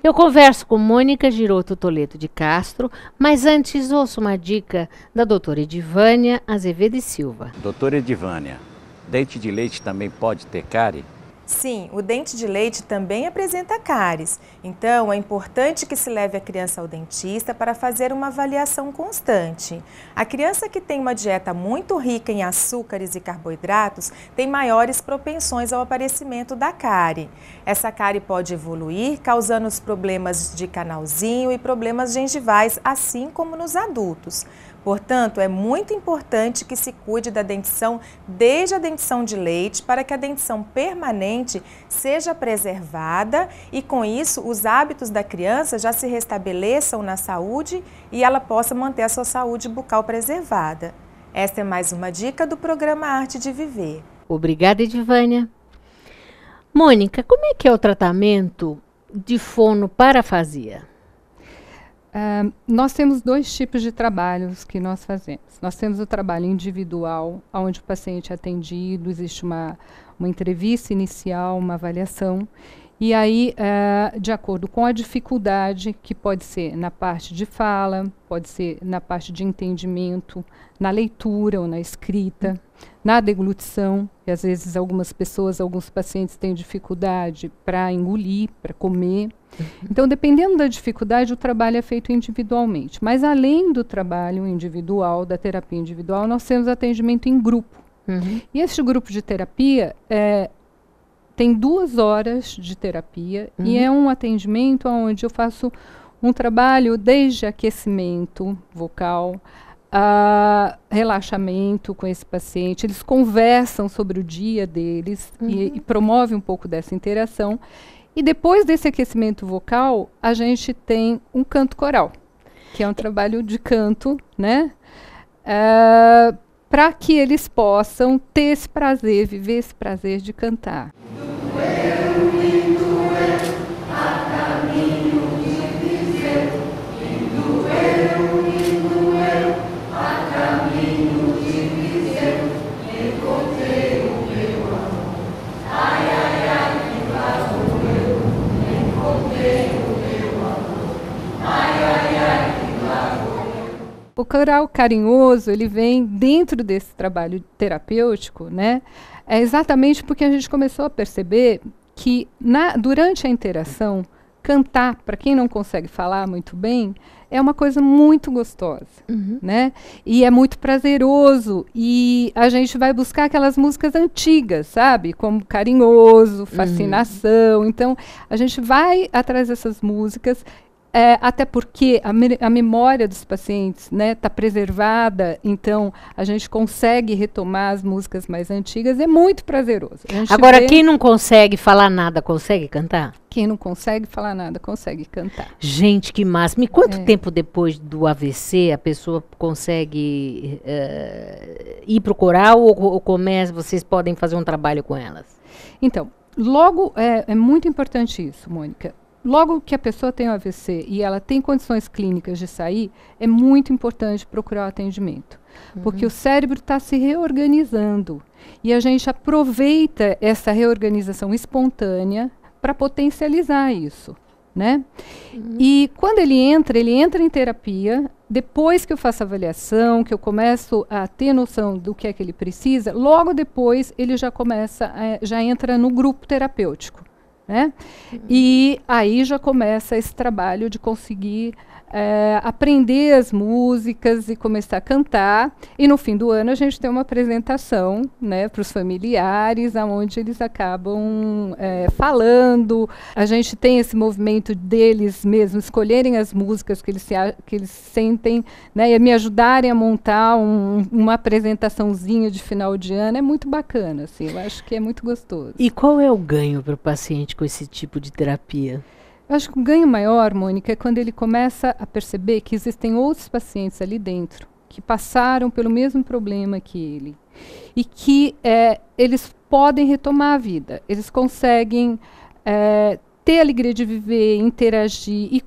Eu converso com Mônica Giroto Toledo de Castro, mas antes ouço uma dica da doutora Edivânia Azevedo e Silva. Doutora Edivânia, dente de leite também pode ter cárie? Sim, o dente de leite também apresenta cáries. Então, é importante que se leve a criança ao dentista para fazer uma avaliação constante. A criança que tem uma dieta muito rica em açúcares e carboidratos tem maiores propensões ao aparecimento da cárie. Essa cárie pode evoluir, causando os problemas de canalzinho e problemas gengivais, assim como nos adultos. Portanto, é muito importante que se cuide da dentição desde a dentição de leite para que a dentição permanente seja preservada e, com isso, os hábitos da criança já se restabeleçam na saúde e ela possa manter a sua saúde bucal preservada. Esta é mais uma dica do programa Arte de Viver. Obrigada, Edivânia. Mônica, como é que é o tratamento de fonoparafasia? Nós temos dois tipos de trabalhos que nós fazemos. Nós temos o trabalho individual, onde o paciente é atendido, existe uma entrevista inicial, uma avaliação, e aí, de acordo com a dificuldade, que pode ser na parte de fala, pode ser na parte de entendimento, na leitura ou na escrita, na deglutição, que às vezes algumas pessoas, alguns pacientes têm dificuldade para engolir, para comer. Então, dependendo da dificuldade, o trabalho é feito individualmente. Mas, além do trabalho individual, da terapia individual, nós temos atendimento em grupo. E esse grupo de terapia tem 2 horas de terapia e é um atendimento onde eu faço um trabalho desde aquecimento vocal, relaxamento com esse paciente. Eles conversam sobre o dia deles e promovem um pouco dessa interação. E depois desse aquecimento vocal, a gente tem um canto coral, que é um trabalho de canto, né? Para que eles possam ter esse prazer, viver esse prazer de cantar. O coral carinhoso, ele vem dentro desse trabalho terapêutico, né? É exatamente porque a gente começou a perceber que durante a interação, cantar, para quem não consegue falar muito bem, é uma coisa muito gostosa, né? E é muito prazeroso. E a gente vai buscar aquelas músicas antigas, sabe? Como Carinhoso, Fascinação. Então, a gente vai atrás dessas músicas. Até porque a memória dos pacientes está preservada, então a gente consegue retomar as músicas mais antigas, é muito prazeroso. Agora, quem não consegue falar nada, consegue cantar? Quem não consegue falar nada, consegue cantar. Gente, que massa. E quanto tempo depois do AVC a pessoa consegue ir para o coral ou vocês podem fazer um trabalho com elas? Então, logo, é muito importante isso, Mônica. Logo que a pessoa tem o AVC e ela tem condições clínicas de sair, é muito importante procurar o atendimento. Porque o cérebro está se reorganizando. E a gente aproveita essa reorganização espontânea para potencializar isso, né? E quando ele entra em terapia, depois que eu faço a avaliação, que eu começo a ter noção do que é que ele precisa, logo depois ele já começa, já entra no grupo terapêutico. Né? E aí já começa esse trabalho de conseguir aprender as músicas e começar a cantar. E no fim do ano a gente tem uma apresentação, né, para os familiares, onde eles acabam falando. A gente tem esse movimento deles mesmos escolherem as músicas que eles sentem, né, e me ajudarem a montar uma apresentaçãozinha de final de ano. É muito bacana, assim, eu acho que é muito gostoso. E qual é o ganho para o paciente com esse tipo de terapia? Eu acho que o ganho maior, Mônica, é quando ele começa a perceber que existem outros pacientes ali dentro que passaram pelo mesmo problema que ele e que eles podem retomar a vida, eles conseguem ter a alegria de viver, interagir e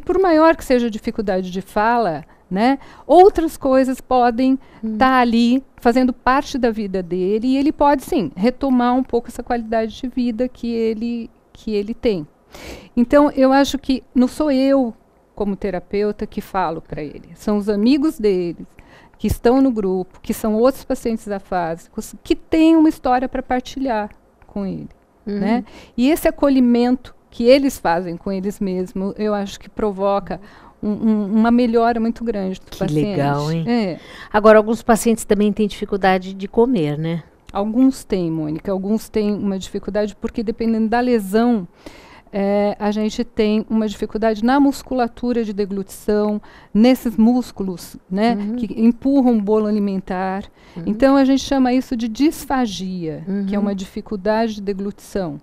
por maior que seja a dificuldade de fala, né, outras coisas podem estar ali fazendo parte da vida dele e ele pode, sim, retomar um pouco essa qualidade de vida que ele tem. Então, eu acho que não sou eu, como terapeuta, que falo para ele. São os amigos deles, que estão no grupo, que são outros pacientes afásicos, que têm uma história para partilhar com ele. Né? E esse acolhimento que eles fazem com eles mesmos, eu acho que provoca uma melhora muito grande do paciente. Que legal, hein? Agora, alguns pacientes também têm dificuldade de comer, né? Alguns têm, Mônica. Alguns têm uma dificuldade porque, dependendo da lesão, a gente tem uma dificuldade na musculatura de deglutição, nesses músculos, né, que empurram o bolo alimentar. Então, a gente chama isso de disfagia, que é uma dificuldade de deglutição.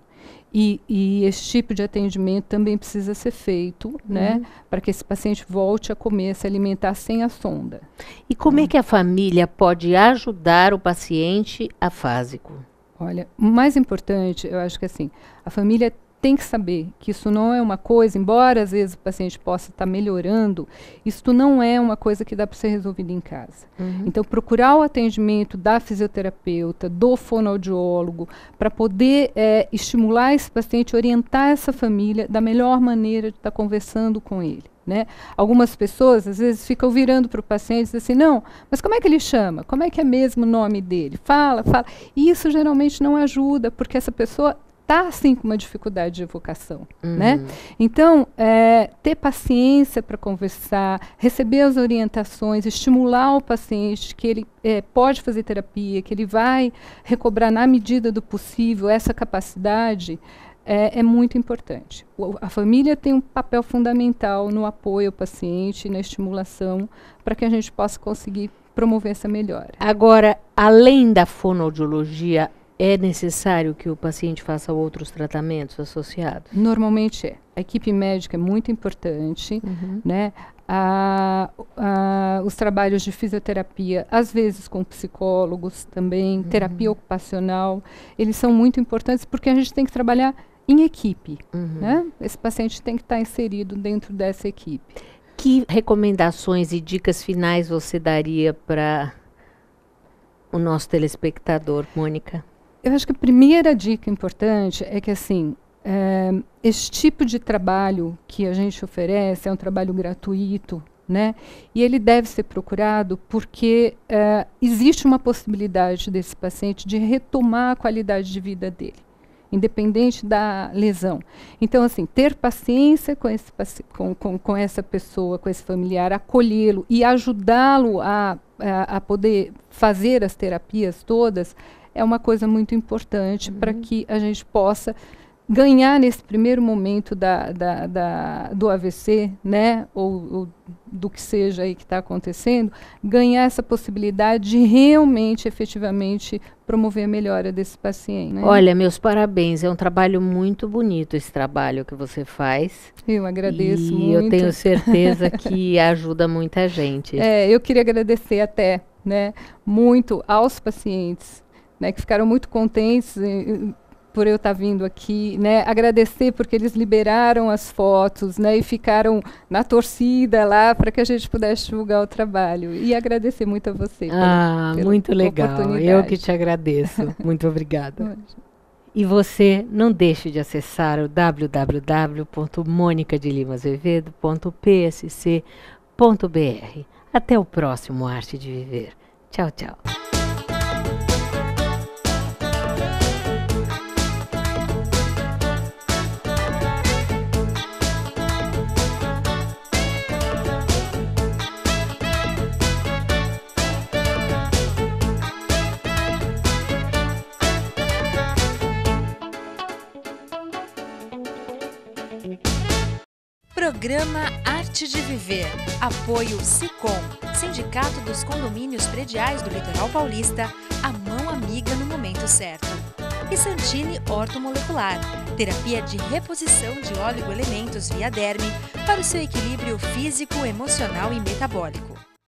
E esse tipo de atendimento também precisa ser feito, né, para que esse paciente volte a comer, se alimentar sem a sonda. E como é que a família pode ajudar o paciente afásico? Olha, o mais importante, eu acho que assim, a família tem que saber que isso não é uma coisa, embora às vezes o paciente possa estar melhorando, isso não é uma coisa que dá para ser resolvida em casa. Então, procurar o atendimento da fisioterapeuta, do fonoaudiólogo, para poder estimular esse paciente, orientar essa família da melhor maneira de estar conversando com ele. Né? Algumas pessoas, às vezes, ficam virando para o paciente e dizem assim, não, mas como é que ele chama? Como é que é mesmo o nome dele? Fala. E isso geralmente não ajuda, porque essa pessoa está, assim, com uma dificuldade de evocação, né? Então, ter paciência para conversar, receber as orientações, estimular o paciente que ele pode fazer terapia, que ele vai recobrar na medida do possível essa capacidade, é muito importante. A família tem um papel fundamental no apoio ao paciente, na estimulação, para que a gente possa conseguir promover essa melhora. Agora, além da fonoaudiologia, é necessário que o paciente faça outros tratamentos associados? Normalmente é. A equipe médica é muito importante, né? Os trabalhos de fisioterapia, às vezes com psicólogos também, terapia ocupacional, eles são muito importantes porque a gente tem que trabalhar em equipe, né? Esse paciente tem que estar inserido dentro dessa equipe. Que recomendações e dicas finais você daria para o nosso telespectador, Mônica? Eu acho que a primeira dica importante é que, assim, esse tipo de trabalho que a gente oferece é um trabalho gratuito, né? E ele deve ser procurado porque existe uma possibilidade desse paciente de retomar a qualidade de vida dele, independente da lesão. Então, assim, ter paciência com essa pessoa, com esse familiar, acolhê-lo e ajudá-lo a poder fazer as terapias todas, é uma coisa muito importante para que a gente possa ganhar nesse primeiro momento do AVC, né, ou do que seja aí que está acontecendo, ganhar essa possibilidade de realmente, efetivamente, promover a melhora desse paciente. Né? Olha, meus parabéns, é um trabalho muito bonito esse trabalho que você faz. Eu agradeço muito. E eu tenho certeza que ajuda muita gente. Eu queria agradecer até, né, muito aos pacientes, né, que ficaram muito contentes por eu estar vindo aqui, né, agradecer porque eles liberaram as fotos, né, e ficaram na torcida lá para que a gente pudesse divulgar o trabalho. E agradecer muito a você pela muito legal. Oportunidade. Eu que te agradeço. Muito obrigada. E você não deixe de acessar o www.monicadelimasazevedo.psc.br. Até o próximo Arte de Viver. Tchau, tchau. Programa Arte de Viver. Apoio Sicom, Sindicato dos Condomínios Prediais do Litoral Paulista, a mão amiga no momento certo. E Santini Ortomolecular, terapia de reposição de oligoelementos via derme para o seu equilíbrio físico, emocional e metabólico.